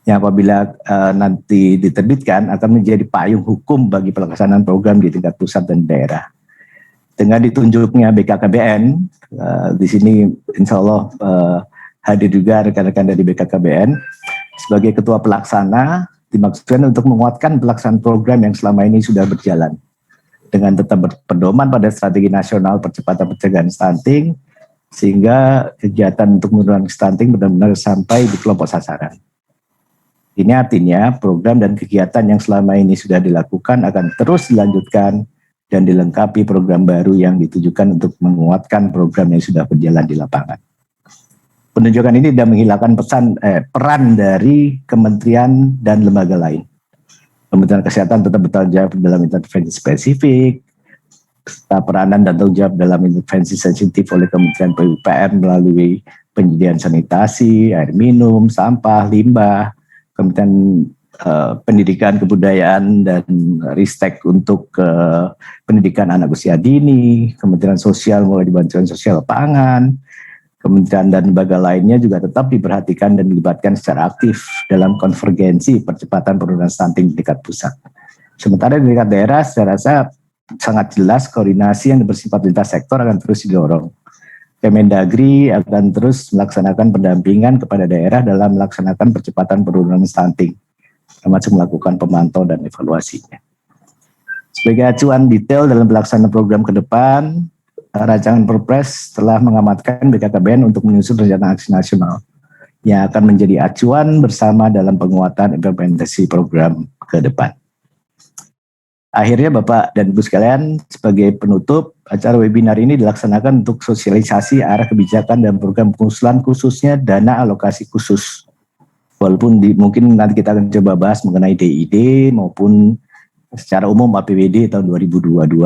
Yang apabila nanti diterbitkan akan menjadi payung hukum bagi pelaksanaan program di tingkat pusat dan daerah. Dengan ditunjuknya BKKBN, di sini insya Allah hadir juga rekan-rekan dari BKKBN sebagai ketua pelaksana, dimaksudkan untuk menguatkan pelaksanaan program yang selama ini sudah berjalan. dengan tetap berpedoman pada strategi nasional percepatan pencegahan stunting, sehingga kegiatan untuk menurunkan stunting benar-benar sampai di kelompok sasaran. Ini artinya program dan kegiatan yang selama ini sudah dilakukan akan terus dilanjutkan dan dilengkapi program baru yang ditujukan untuk menguatkan program yang sudah berjalan di lapangan. Penunjukan ini tidak menghilangkan peran dari kementerian dan lembaga lain. Kementerian Kesehatan tetap bertanggung jawab dalam intervensi spesifik, serta peranan dan tanggung jawab dalam intervensi sensitif oleh Kementerian PUPR melalui penyediaan sanitasi, air minum, sampah, limbah, Kementerian Pendidikan, Kebudayaan, dan Ristek untuk pendidikan anak usia dini, Kementerian Sosial mulai bantuan sosial pangan, kementerian dan lembaga lainnya juga tetap diperhatikan dan dilibatkan secara aktif dalam konvergensi percepatan penurunan stunting di tingkat pusat. Sementara di tingkat daerah, saya rasa sangat jelas koordinasi yang bersifat lintas sektor akan terus didorong. Kemendagri akan terus melaksanakan pendampingan kepada daerah dalam melaksanakan percepatan penurunan stunting, termasuk melakukan pemantau dan evaluasinya. Sebagai acuan detail dalam pelaksanaan program ke depan, rancangan Perpres telah mengamanatkan BKKBN untuk menyusun rencana aksi nasional yang akan menjadi acuan bersama dalam penguatan implementasi program ke depan. Akhirnya Bapak dan Ibu sekalian, sebagai penutup, acara webinar ini dilaksanakan untuk sosialisasi arah kebijakan dan program pengusulan khususnya dana alokasi khusus. Walaupun mungkin nanti kita akan coba bahas mengenai DID maupun secara umum APBD tahun 2022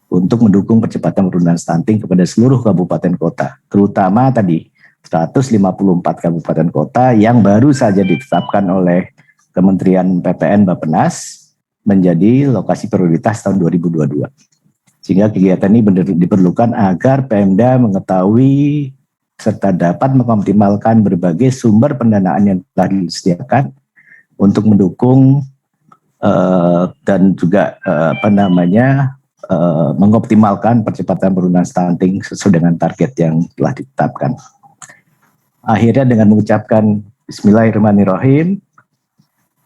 untuk mendukung percepatan penurunan stunting kepada seluruh kabupaten kota, terutama tadi 154 kabupaten kota yang baru saja ditetapkan oleh Kementerian PPN Bappenas menjadi lokasi prioritas tahun 2022. Sehingga kegiatan ini diperlukan agar Pemda mengetahui serta dapat mengoptimalkan berbagai sumber pendanaan yang telah disediakan untuk mendukung dan juga mengoptimalkan percepatan penurunan stunting sesuai dengan target yang telah ditetapkan. Akhirnya dengan mengucapkan Bismillahirrahmanirrahim,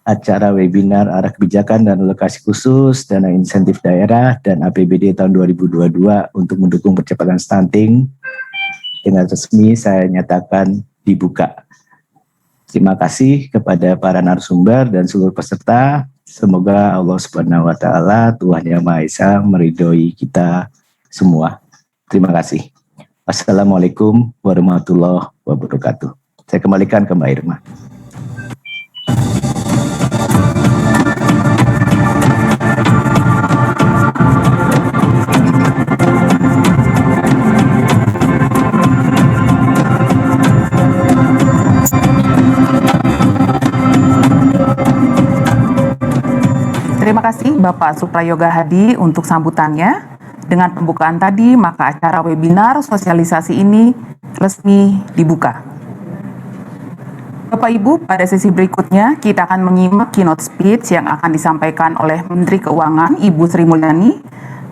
acara webinar arah kebijakan dan alokasi khusus dana insentif daerah dan APBD tahun 2022 untuk mendukung percepatan stunting dengan resmi saya nyatakan dibuka. Terima kasih kepada para narasumber dan seluruh peserta. Semoga Allah Subhanahu wa taala, Tuhan Yang Maha Esa, meridhoi kita semua. Terima kasih. Wassalamualaikum warahmatullahi wabarakatuh. Saya kembalikan ke Mbak Irma. Terima kasih Bapak Suprayoga Hadi untuk sambutannya. Dengan pembukaan tadi, maka acara webinar sosialisasi ini resmi dibuka. Bapak Ibu, pada sesi berikutnya kita akan menyimak keynote speech yang akan disampaikan oleh Menteri Keuangan Ibu Sri Mulyani.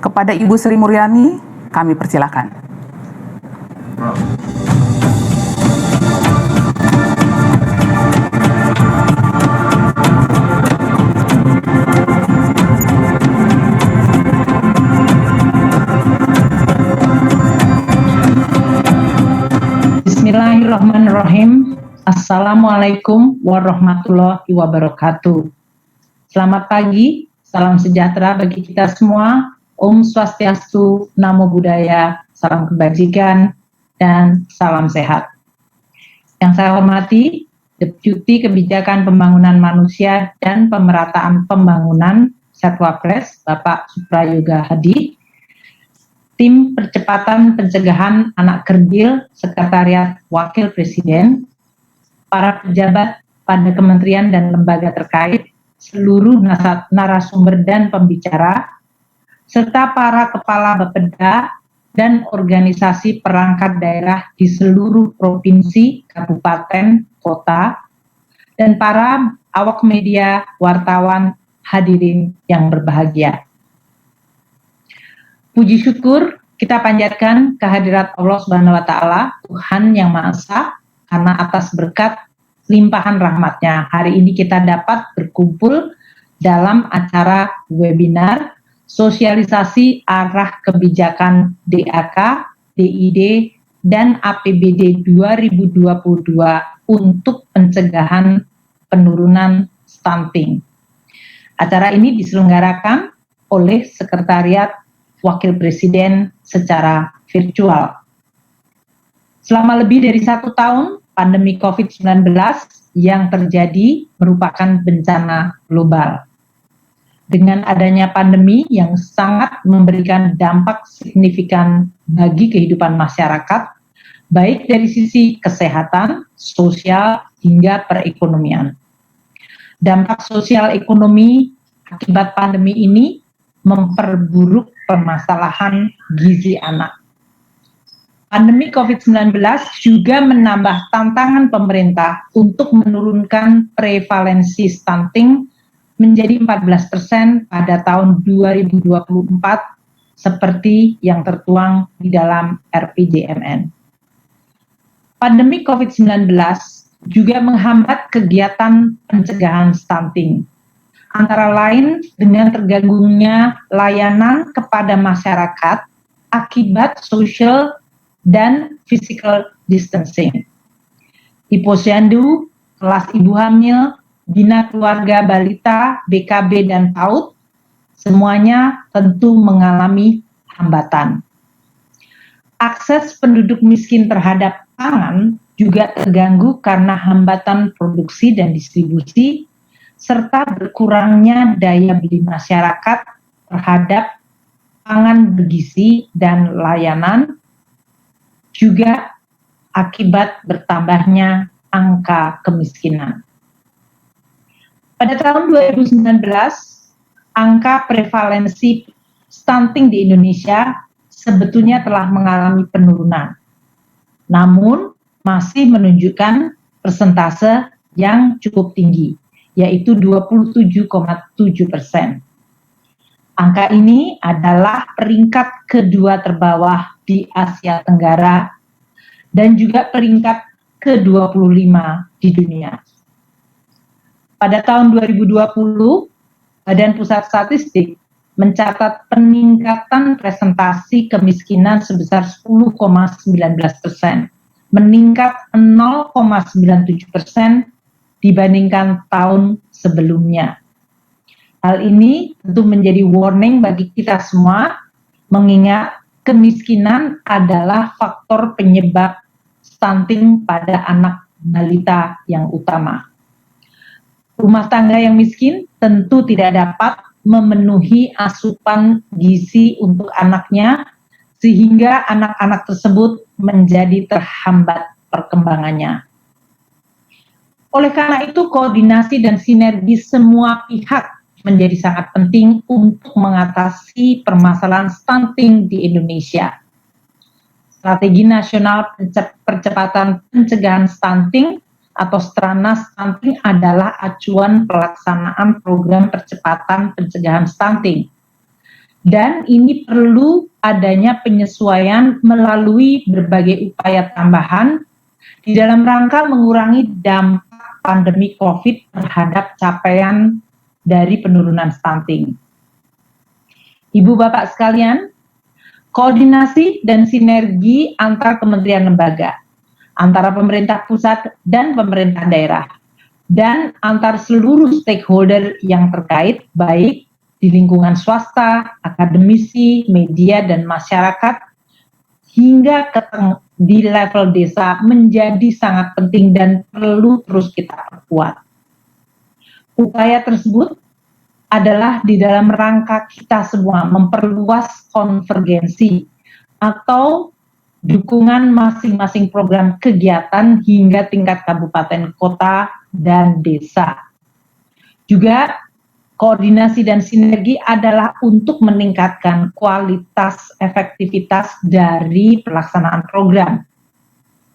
Kepada Ibu Sri Mulyani, kami persilakan. Bismillahirrahmanirrahim. Assalamualaikum warahmatullahi wabarakatuh. Selamat pagi, salam sejahtera bagi kita semua. Om Swastiastu, Namo Buddhaya, salam kebajikan, dan salam sehat. Yang saya hormati, Deputi Kebijakan Pembangunan Manusia dan Pemerataan Pembangunan Satwapres, Bapak Suprayoga Hadi, Tim Percepatan Pencegahan Anak Kerdil, Sekretariat Wakil Presiden, para pejabat pada kementerian dan lembaga terkait, seluruh narasumber dan pembicara, serta para kepala Bapeda dan organisasi perangkat daerah di seluruh provinsi, kabupaten, kota, dan para awak media, wartawan, hadirin yang berbahagia. Puji syukur kita panjatkan kehadirat Allah Subhanahu wa taala, Tuhan Yang Maha Esa, karena atas berkat limpahan rahmat-Nya hari ini kita dapat berkumpul dalam acara webinar sosialisasi arah kebijakan DAK, DID, dan APBD 2022 untuk pencegahan penurunan stunting. Acara ini diselenggarakan oleh Sekretariat Wakil Presiden secara virtual. Selama lebih dari 1 tahun, pandemi COVID-19 yang terjadi merupakan bencana global. Dengan adanya pandemi yang sangat memberikan dampak signifikan bagi kehidupan masyarakat, baik dari sisi kesehatan, sosial, hingga perekonomian. Dampak sosial ekonomi akibat pandemi ini memperburuk permasalahan gizi anak. Pandemi COVID-19 juga menambah tantangan pemerintah untuk menurunkan prevalensi stunting menjadi 14% pada tahun 2024 seperti yang tertuang di dalam RPJMN. Pandemi COVID-19 juga menghambat kegiatan pencegahan stunting, antara lain dengan terganggunya layanan kepada masyarakat akibat social dan physical distancing. Di Posyandu, kelas ibu hamil, bina keluarga balita, BKB, dan PAUD, semuanya tentu mengalami hambatan. Akses penduduk miskin terhadap pangan juga terganggu karena hambatan produksi dan distribusi, serta berkurangnya daya beli masyarakat terhadap pangan bergizi dan layanan, juga akibat bertambahnya angka kemiskinan. Pada tahun 2019, angka prevalensi stunting di Indonesia sebetulnya telah mengalami penurunan, namun masih menunjukkan persentase yang cukup tinggi, yaitu 27,7%. Angka ini adalah peringkat kedua terbawah di Asia Tenggara dan juga peringkat ke-25 di dunia. Pada tahun 2020, Badan Pusat Statistik mencatat peningkatan presentasi kemiskinan sebesar 10,19%, meningkat 0,97% dibandingkan tahun sebelumnya. Hal ini tentu menjadi warning bagi kita semua, mengingat kemiskinan adalah faktor penyebab stunting pada anak balita yang utama. Rumah tangga yang miskin tentu tidak dapat memenuhi asupan gizi untuk anaknya, sehingga anak-anak tersebut menjadi terhambat perkembangannya. Oleh karena itu, koordinasi dan sinergi semua pihak menjadi sangat penting untuk mengatasi permasalahan stunting di Indonesia. Strategi Nasional Percepatan Pencegahan Stunting atau Strana Stunting adalah acuan pelaksanaan program percepatan pencegahan stunting. Dan ini perlu adanya penyesuaian melalui berbagai upaya tambahan di dalam rangka mengurangi dampak pandemi COVID terhadap capaian dari penurunan stunting. Ibu bapak sekalian, koordinasi dan sinergi antar kementerian lembaga, antara pemerintah pusat dan pemerintah daerah, dan antar seluruh stakeholder yang terkait, baik di lingkungan swasta, akademisi, media, dan masyarakat, hingga di level desa menjadi sangat penting dan perlu terus kita perkuat. Upaya tersebut adalah di dalam rangka kita semua memperluas konvergensi atau dukungan masing-masing program kegiatan hingga tingkat kabupaten, kota, dan desa. Juga koordinasi dan sinergi adalah untuk meningkatkan kualitas efektivitas dari pelaksanaan program,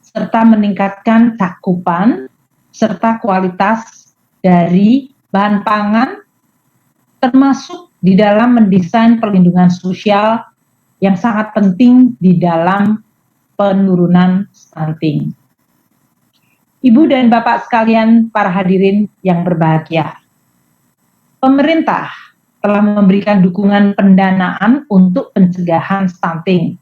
serta meningkatkan cakupan serta kualitas dari bahan pangan, termasuk di dalam mendesain perlindungan sosial yang sangat penting di dalam penurunan stunting. Ibu dan Bapak sekalian, para hadirin yang berbahagia, pemerintah telah memberikan dukungan pendanaan untuk pencegahan stunting.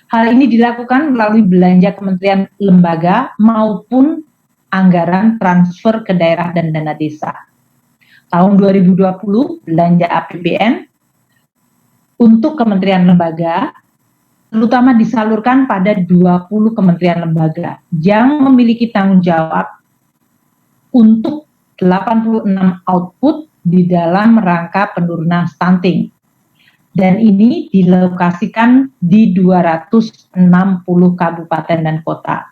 Hal ini dilakukan melalui belanja kementerian lembaga maupun anggaran transfer ke daerah dan dana desa. Tahun 2020, belanja APBN untuk kementerian lembaga terutama disalurkan pada 20 kementerian lembaga yang memiliki tanggung jawab untuk 86 output di dalam rangka penurunan stunting. Dan ini dilokasikan di 260 kabupaten dan kota.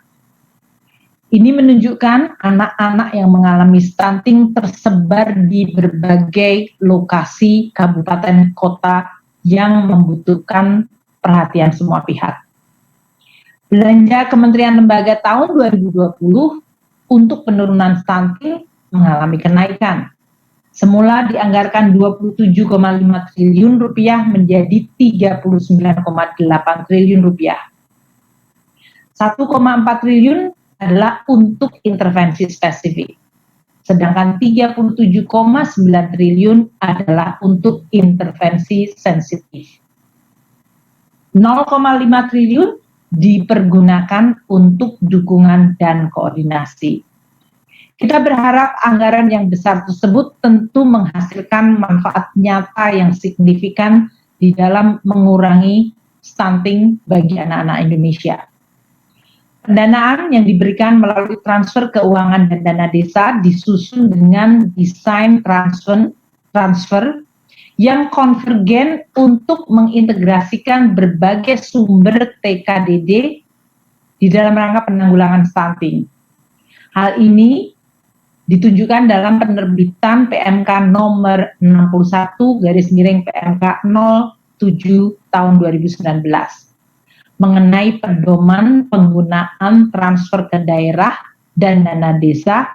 Ini menunjukkan anak-anak yang mengalami stunting tersebar di berbagai lokasi kabupaten kota yang membutuhkan perhatian semua pihak. Belanja Kementerian Lembaga tahun 2020 untuk penurunan stunting mengalami kenaikan. Semula dianggarkan 27,5 triliun rupiah menjadi 39,8 triliun rupiah. 1,4 triliun adalah untuk intervensi spesifik. Sedangkan 37,9 triliun adalah untuk intervensi sensitif. 0,5 triliun dipergunakan untuk dukungan dan koordinasi. Kita berharap anggaran yang besar tersebut tentu menghasilkan manfaat nyata yang signifikan di dalam mengurangi stunting bagi anak-anak Indonesia. Pendanaan yang diberikan melalui transfer keuangan dan dana desa disusun dengan desain transfer yang konvergen untuk mengintegrasikan berbagai sumber TKDD di dalam rangka penanggulangan stunting. Hal ini ditunjukkan dalam penerbitan PMK nomor 61/PMK 07 tahun 2019 mengenai pedoman penggunaan transfer ke daerah dan dana desa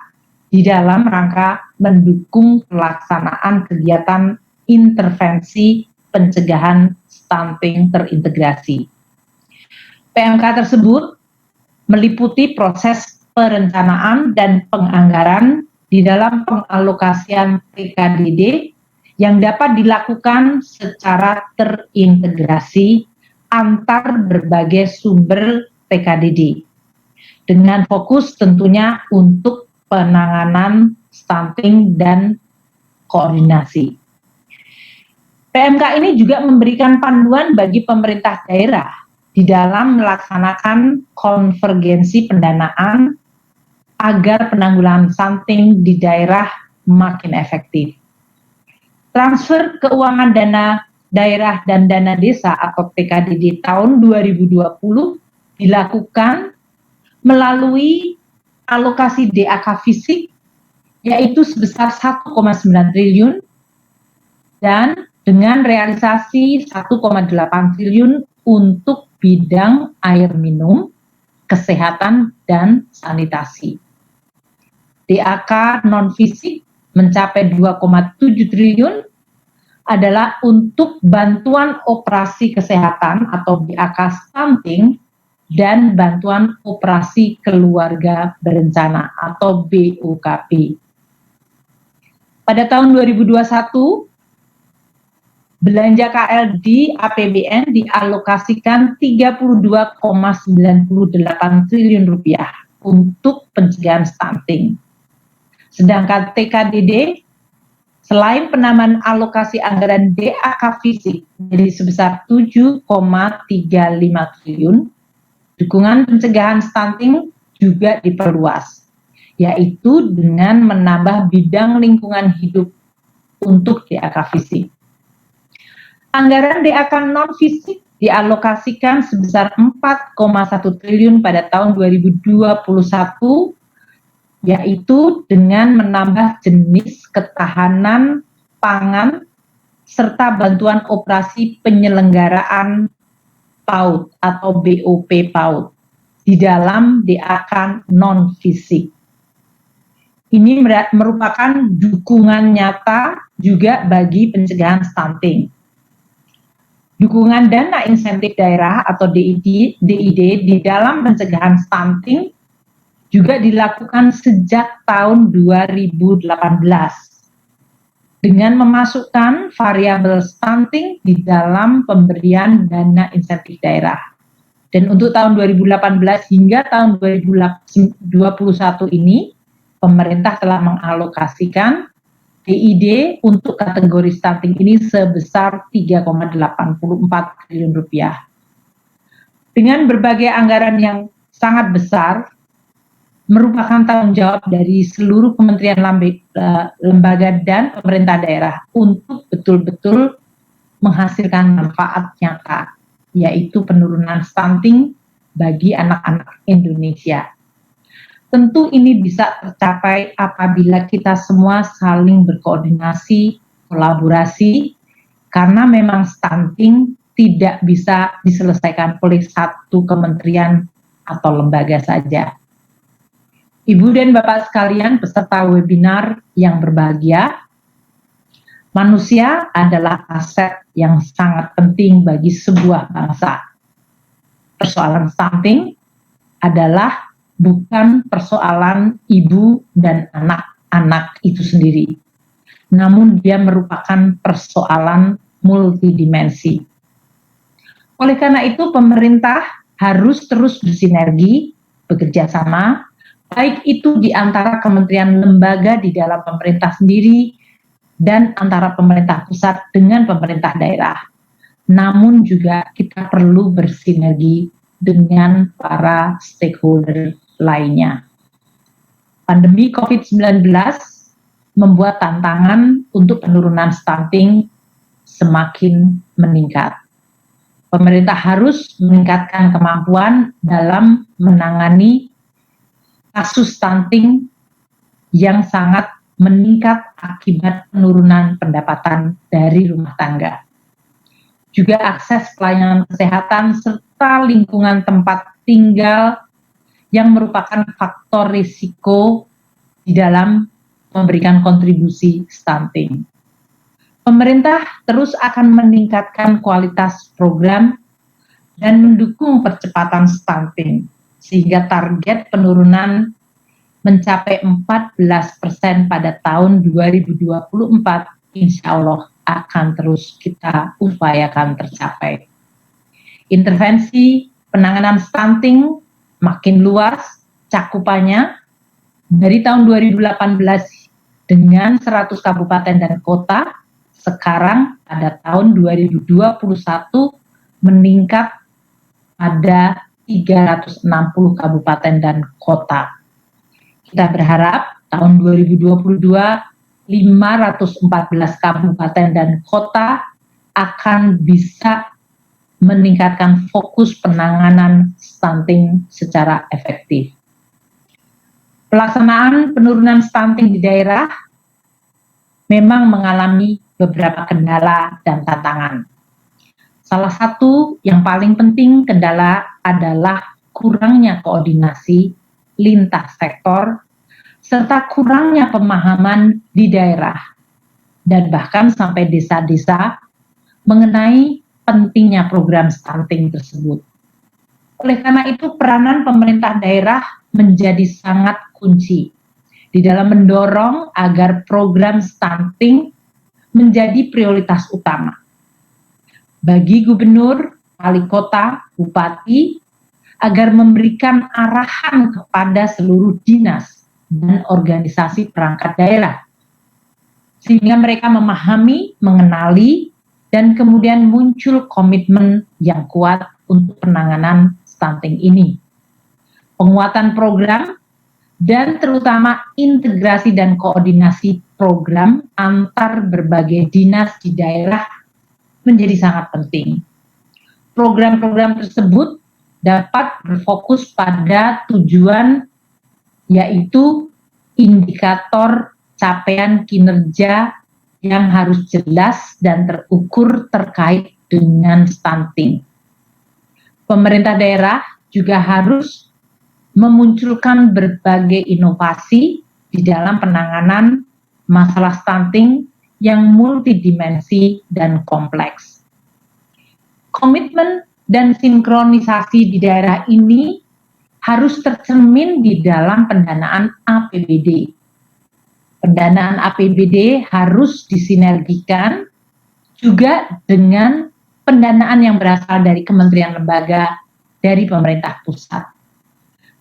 di dalam rangka mendukung pelaksanaan kegiatan intervensi pencegahan stunting terintegrasi. PMK tersebut meliputi proses perencanaan dan penganggaran di dalam pengalokasian TKDD yang dapat dilakukan secara terintegrasi antar berbagai sumber TKDD dengan fokus tentunya untuk penanganan stunting dan koordinasi. PMK ini juga memberikan panduan bagi pemerintah daerah di dalam melaksanakan konvergensi pendanaan agar penanggulangan stunting di daerah makin efektif. Transfer keuangan dana daerah dan dana desa atau TKDD tahun 2020 dilakukan melalui alokasi DAK fisik yaitu sebesar 1,9 triliun dan dengan realisasi 1,8 triliun untuk bidang air minum, kesehatan, dan sanitasi. DAK non-fisik mencapai 2,7 triliun adalah untuk bantuan operasi kesehatan atau DAK stunting dan bantuan operasi keluarga berencana atau BOKB. Pada tahun 2021, belanja KL di APBN dialokasikan 32,98 triliun rupiah untuk pencegahan stunting. Sedangkan TKDD selain penambahan alokasi anggaran DAK fisik jadi sebesar 7,35 triliun, dukungan pencegahan stunting juga diperluas, yaitu dengan menambah bidang lingkungan hidup untuk DAK fisik. Anggaran DAK non-fisik dialokasikan sebesar 4,1 triliun pada tahun 2021, yaitu dengan menambah jenis ketahanan pangan serta bantuan operasi penyelenggaraan PAUD atau BOP PAUD di dalam DAK non-fisik. Ini merupakan dukungan nyata juga bagi pencegahan stunting. Dukungan dana insentif daerah atau DID di dalam pencegahan stunting juga dilakukan sejak tahun 2018. dengan memasukkan variabel stunting di dalam pemberian dana insentif daerah. Dan untuk tahun 2018 hingga tahun 2021 ini, pemerintah telah mengalokasikan DID untuk kategori stunting ini sebesar 3,84 triliun rupiah. Dengan berbagai anggaran yang sangat besar, merupakan tanggung jawab dari seluruh kementerian, lembaga, dan pemerintah daerah untuk betul-betul menghasilkan manfaat nyata, yaitu penurunan stunting bagi anak-anak Indonesia. Tentu ini bisa tercapai apabila kita semua saling berkoordinasi, kolaborasi, karena memang stunting tidak bisa diselesaikan oleh satu kementerian atau lembaga saja. Ibu dan Bapak sekalian peserta webinar yang berbahagia, manusia adalah aset yang sangat penting bagi sebuah bangsa. Persoalan stunting adalah bukan persoalan ibu dan anak-anak itu sendiri, namun dia merupakan persoalan multidimensi. Oleh karena itu, pemerintah harus terus bersinergi, bekerja sama, baik itu di antara kementerian lembaga di dalam pemerintah sendiri dan antara pemerintah pusat dengan pemerintah daerah. Namun juga kita perlu bersinergi dengan para stakeholder lainnya. Pandemi COVID-19 membuat tantangan untuk penurunan stunting semakin meningkat. Pemerintah harus meningkatkan kemampuan dalam menangani kasus stunting yang sangat meningkat akibat penurunan pendapatan dari rumah tangga. Juga akses pelayanan kesehatan serta lingkungan tempat tinggal yang merupakan faktor risiko di dalam memberikan kontribusi stunting. Pemerintah terus akan meningkatkan kualitas program dan mendukung percepatan stunting, sehingga target penurunan mencapai 14% pada tahun 2024, insya Allah akan terus kita upayakan tercapai. Intervensi penanganan stunting makin luas cakupannya dari tahun 2018 dengan 100 kabupaten dan kota, sekarang pada tahun 2021 meningkat pada 360 kabupaten dan kota. Kita berharap tahun 2022 514 kabupaten dan kota akan bisa meningkatkan fokus penanganan stunting secara efektif. Pelaksanaan penurunan stunting di daerah memang mengalami beberapa kendala dan tantangan. Salah satu yang paling penting kendala adalah kurangnya koordinasi lintas sektor serta kurangnya pemahaman di daerah dan bahkan sampai desa-desa mengenai pentingnya program stunting tersebut. Oleh karena itu, peranan pemerintah daerah menjadi sangat kunci di dalam mendorong agar program stunting menjadi prioritas utama bagi gubernur, wali kota, bupati, agar memberikan arahan kepada seluruh dinas dan organisasi perangkat daerah, sehingga mereka memahami, mengenali, dan kemudian muncul komitmen yang kuat untuk penanganan stunting ini. Penguatan program dan terutama integrasi dan koordinasi program antar berbagai dinas di daerah menjadi sangat penting. Program-program tersebut dapat berfokus pada tujuan, yaitu indikator capaian kinerja yang harus jelas dan terukur terkait dengan stunting. Pemerintah daerah juga harus memunculkan berbagai inovasi di dalam penanganan masalah stunting yang multidimensi dan kompleks. Komitmen dan sinkronisasi di daerah ini harus tercermin di dalam pendanaan APBD. Pendanaan APBD harus disinergikan juga dengan pendanaan yang berasal dari kementerian lembaga dari pemerintah pusat.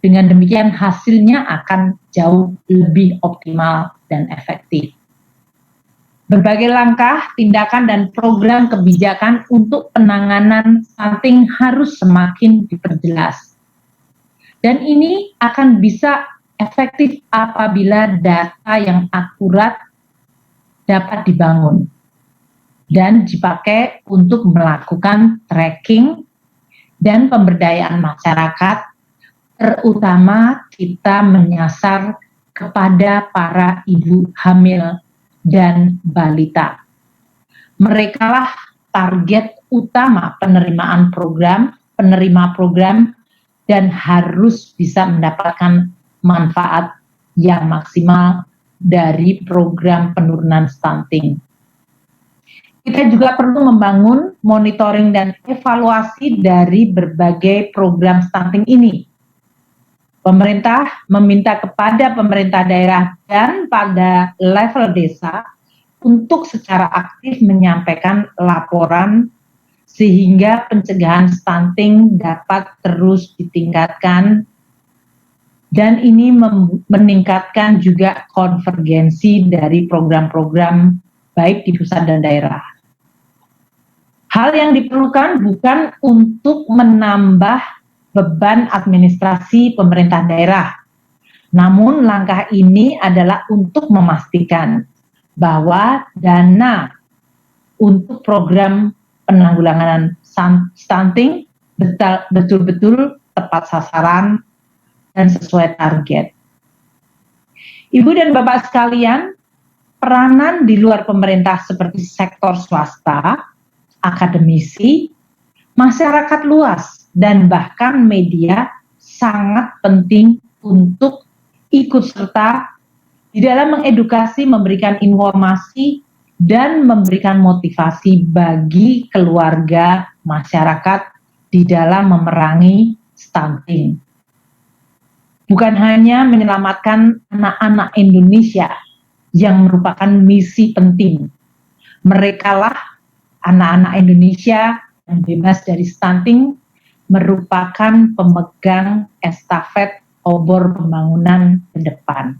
Dengan demikian hasilnya akan jauh lebih optimal dan efektif. Berbagai langkah, tindakan, dan program kebijakan untuk penanganan stunting harus semakin diperjelas. Dan ini akan bisa efektif apabila data yang akurat dapat dibangun dan dipakai untuk melakukan tracking dan pemberdayaan masyarakat, terutama kita menyasar kepada para ibu hamil dan balita. Merekalah target utama penerima program dan harus bisa mendapatkan manfaat yang maksimal dari program penurunan stunting. Kita juga perlu membangun monitoring dan evaluasi dari berbagai program stunting ini. Pemerintah meminta kepada pemerintah daerah dan pada level desa untuk secara aktif menyampaikan laporan sehingga pencegahan stunting dapat terus ditingkatkan, dan ini meningkatkan juga konvergensi dari program-program baik di pusat dan daerah. Hal yang diperlukan bukan untuk menambah beban administrasi pemerintah daerah, namun langkah ini adalah untuk memastikan bahwa dana untuk program penanggulangan stunting betul-betul tepat sasaran dan sesuai target. Ibu dan Bapak sekalian, peranan di luar pemerintah seperti sektor swasta, akademisi, masyarakat luas, dan bahkan media sangat penting untuk ikut serta di dalam mengedukasi, memberikan informasi, dan memberikan motivasi bagi keluarga masyarakat di dalam memerangi stunting. Bukan hanya menyelamatkan anak-anak Indonesia yang merupakan misi penting. Merekalah anak-anak Indonesia yang bebas dari stunting merupakan pemegang estafet obor pembangunan ke depan.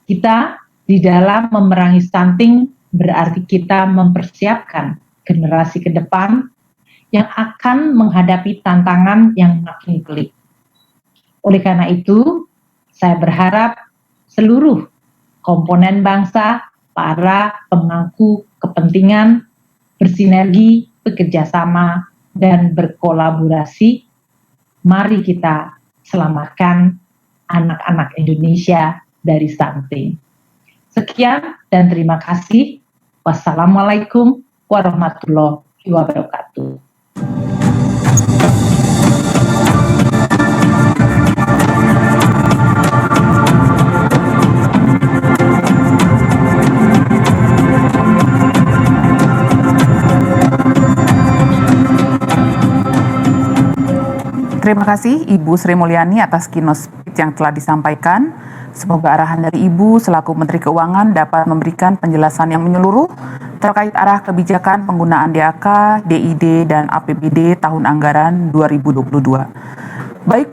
Kita di dalam memerangi stunting berarti kita mempersiapkan generasi ke depan yang akan menghadapi tantangan yang makin pelik. Oleh karena itu, saya berharap seluruh komponen bangsa, para pemangku kepentingan bersinergi, bekerjasama, dan berkolaborasi. Mari kita selamatkan anak-anak Indonesia dari stunting. Sekian dan terima kasih. Wassalamualaikum warahmatullahi wabarakatuh. Terima kasih Ibu Sri Mulyani atas keynote speech yang telah disampaikan. Semoga arahan dari Ibu selaku Menteri Keuangan dapat memberikan penjelasan yang menyeluruh terkait arah kebijakan penggunaan DAK, DID, dan APBD tahun anggaran 2022. Baik.